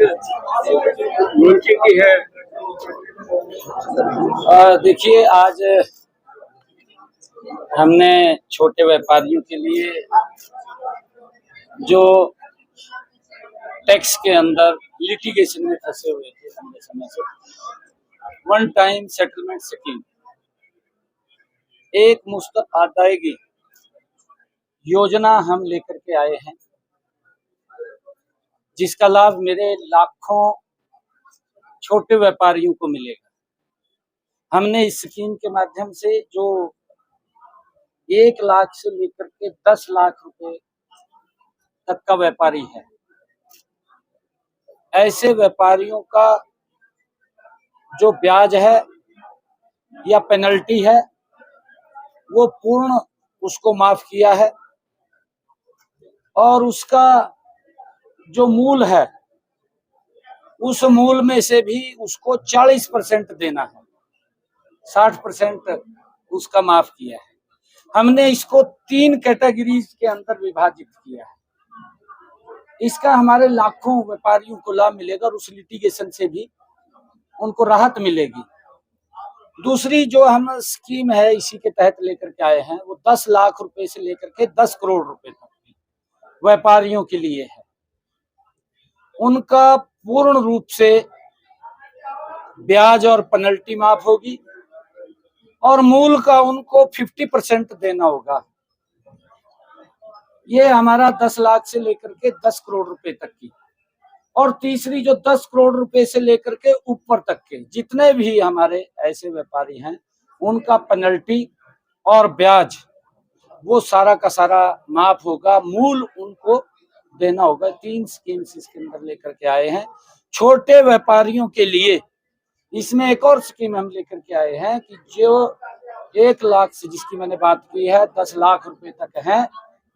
Launching की है। देखिए, आज हमने छोटे व्यापारियों के लिए जो टैक्स के अंदर लिटिगेशन में फंसे हुए थे लंबे समय से, वन टाइम सेटलमेंट स्कीम, एक मुश्त अदायगी योजना हम लेकर के आए हैं, जिसका लाभ मेरे लाखों छोटे व्यापारियों को मिलेगा। हमने इस स्कीम के माध्यम से जो 1 लाख से लेकर के 10 लाख रुपए तक का व्यापारी है, ऐसे व्यापारियों का जो ब्याज है या पेनल्टी है वो पूर्ण उसको माफ किया है, और उसका जो मूल है उस मूल में से भी उसको 40% देना है, 60% उसका माफ किया है। हमने इसको 3 कैटेगरीज के अंदर विभाजित किया है। इसका हमारे लाखों व्यापारियों को लाभ मिलेगा और उस लिटिगेशन से भी उनको राहत मिलेगी। दूसरी जो हम स्कीम है इसी के तहत लेकर के आए हैं, वो 10 लाख रुपए से लेकर के 10 करोड़ रुपए तक व्यापारियों के लिए है। उनका पूर्ण रूप से ब्याज और पेनल्टी माफ होगी और मूल का उनको 50% देना होगा। ये हमारा 10 लाख से लेकर के 10 करोड़ रुपए तक की। और तीसरी जो 10 करोड़ रुपए से लेकर के ऊपर तक के जितने भी हमारे ऐसे व्यापारी हैं, उनका पेनल्टी और ब्याज वो सारा का सारा माफ होगा, मूल उनको देना होगा। 3 स्कीम्स इसके अंदर लेकर के आए हैं छोटे व्यापारियों के लिए। इसमें एक और स्कीम हम लेकर के आए हैं कि जो 1 लाख से जिसकी मैंने बात की है 10 लाख रुपए तक है,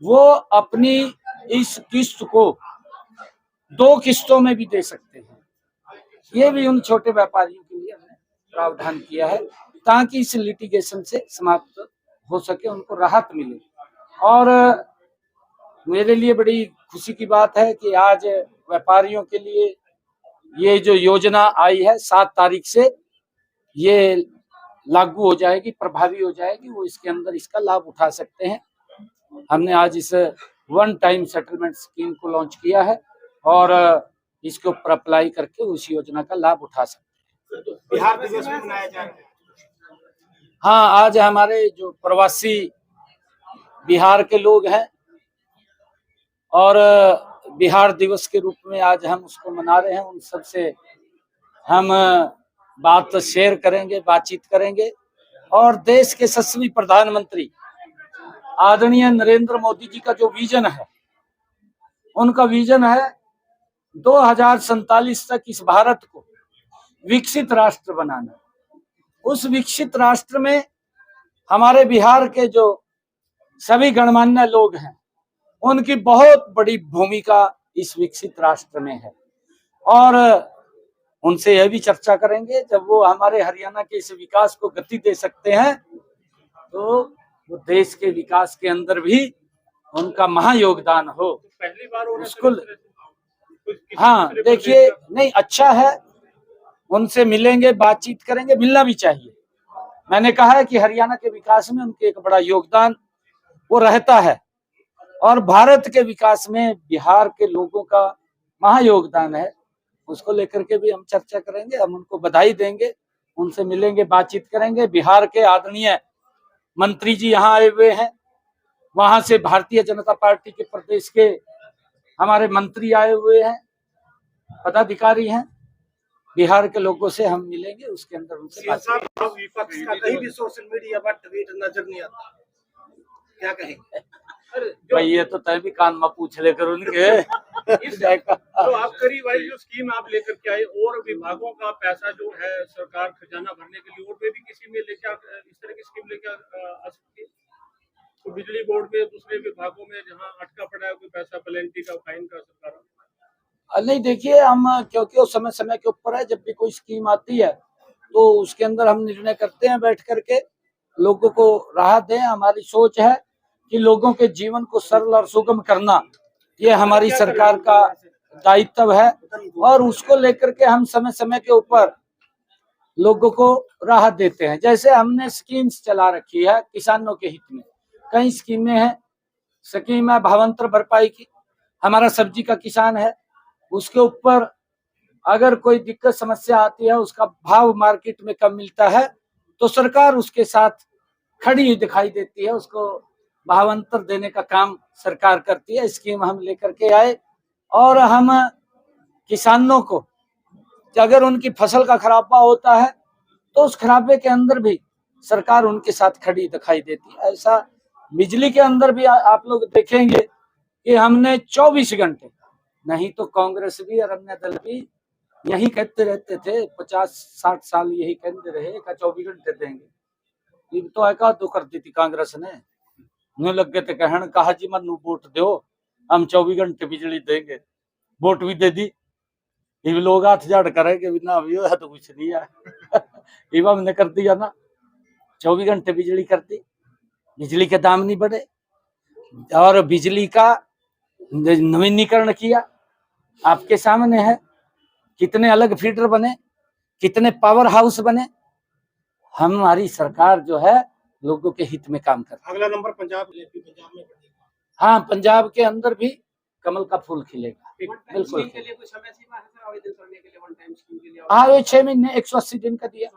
वो अपनी इस किस्त को 2 किस्तों में भी दे सकते हैं। ये भी उन छोटे व्यापारियों के लिए हमने प्रावधान किया है ताकि इस लिटिगेशन से समाप्त हो सके, उनको राहत मिले। और मेरे लिए बड़ी खुशी की बात है कि आज व्यापारियों के लिए ये जो योजना आई है 7 तारीख से ये लागू हो जाएगी, प्रभावी हो जाएगी। वो इसके अंदर इसका लाभ उठा सकते हैं। हमने आज इस वन टाइम सेटलमेंट स्कीम को लॉन्च किया है और इसके ऊपर अप्लाई करके उस योजना का लाभ उठा सकते हैं। बिहार दिवस भी मनाया जा रहा है। हाँ, आज हमारे जो प्रवासी बिहार के लोग हैं और बिहार दिवस के रूप में आज हम उसको मना रहे हैं, उन सब से हम बात शेयर करेंगे, बातचीत करेंगे। और देश के यशस्वी प्रधानमंत्री आदरणीय नरेंद्र मोदी जी का जो विजन है, उनका विजन है 2047 तक इस भारत को विकसित राष्ट्र बनाना। उस विकसित राष्ट्र में हमारे बिहार के जो सभी गणमान्य लोग हैं, उनकी बहुत बड़ी भूमिका इस विकसित राष्ट्र में है। और उनसे यह भी चर्चा करेंगे, जब वो हमारे हरियाणा के इस विकास को गति दे सकते हैं तो वो देश के विकास के अंदर भी उनका महायोगदान हो। पहली बार उसको हाँ, देखिए, नहीं, अच्छा है, उनसे मिलेंगे, बातचीत करेंगे, मिलना भी चाहिए। मैंने कहा है कि हरियाणा के विकास में उनके एक बड़ा योगदान वो रहता है और भारत के विकास में बिहार के लोगों का महायोगदान है। उसको लेकर के भी हम चर्चा करेंगे, हम उनको बधाई देंगे, उनसे मिलेंगे, बातचीत करेंगे। बिहार के आदरणीय मंत्री जी यहाँ आए हुए हैं, वहां से भारतीय जनता पार्टी के प्रदेश के हमारे मंत्री आए हुए हैं, पदाधिकारी हैं। बिहार के लोगों से हम मिलेंगे, उसके अंदर उनसे बात करेंगे। विपक्ष का कहीं भी सोशल मीडिया पर ट्वीट नजर नहीं आता, क्या कहें? भाई ये तो तय भी कान में पूछ लेकर उनके तो आप करीब वाली जो स्कीम आप लेकर के आए, और विभागों का पैसा जो है सरकार खजाना भरने के लिए और भी किसी में लेकर इस तरह की स्कीम लेकर आ सकती है। तो बिजली बोर्ड में, दूसरे विभागों में जहाँ अटका पड़ा है कोई पैसा, पेनल्टी का, फाइन का सरकार। नहीं, देखिए, हम क्योंकि वो समय समय के ऊपर है, जब भी कोई स्कीम आती है तो उसके अंदर हम निर्णय करते हैं बैठ करके, लोगों को राहत दें। हमारी सोच है कि लोगों के जीवन को सरल और सुगम करना, ये हमारी सरकार का दायित्व है और उसको लेकर के हम समय समय के ऊपर लोगों को राहत देते हैं। जैसे हमने स्कीम्स चला रखी है किसानों के हित में, कई स्कीमें हैं। स्कीम है भावांतर भरपाई की, हमारा सब्जी का किसान है, उसके ऊपर अगर कोई दिक्कत समस्या आती है, उसका भाव मार्केट में कम मिलता है तो सरकार उसके साथ खड़ी हुई दिखाई देती है, उसको भावांतर देने का काम सरकार करती है। स्कीम हम लेकर के आए और हम किसानों को अगर उनकी फसल का खराबा होता है तो उस खराबे के अंदर भी सरकार उनके साथ खड़ी दिखाई देती है। ऐसा बिजली के अंदर भी आप लोग देखेंगे कि हमने 24 घंटे, नहीं तो कांग्रेस भी और अन्य दल भी यही कहते रहते थे, 50-60 साल यही कहते रहे का 24 घंटे देंगे। ये तो एका तो करती थी कांग्रेस ने, यूं लग गए थे कहन कहा जी मनु वोट दो, हम 24 घंटे बिजली देंगे। वोट भी दे दी, ये लोग हाथ झाड़ करेंगे बिना अभी है तो कुछ नहीं है। ये हमने कर दिया ना, 24 घंटे बिजली कर दी, बिजली के दाम नहीं बढ़े और बिजली का नवीनीकरण किया। आपके सामने है कितने अलग फीडर बने, कितने पावर हाउस बने। हमारी सरकार जो है लोगों के हित में काम करती है। अगला नंबर पंजाब में। हाँ, पंजाब के अंदर भी कमल का फूल खिलेगा। बिल्कुल के लिए कोई समय सीमा है सर आवेदन करने के लिए? वन टाइम स्कीम के लिए हाँ, ये 6 महीने 180 दिन का दिया,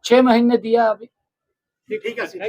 6 महीने दिया अभी। ठीक है।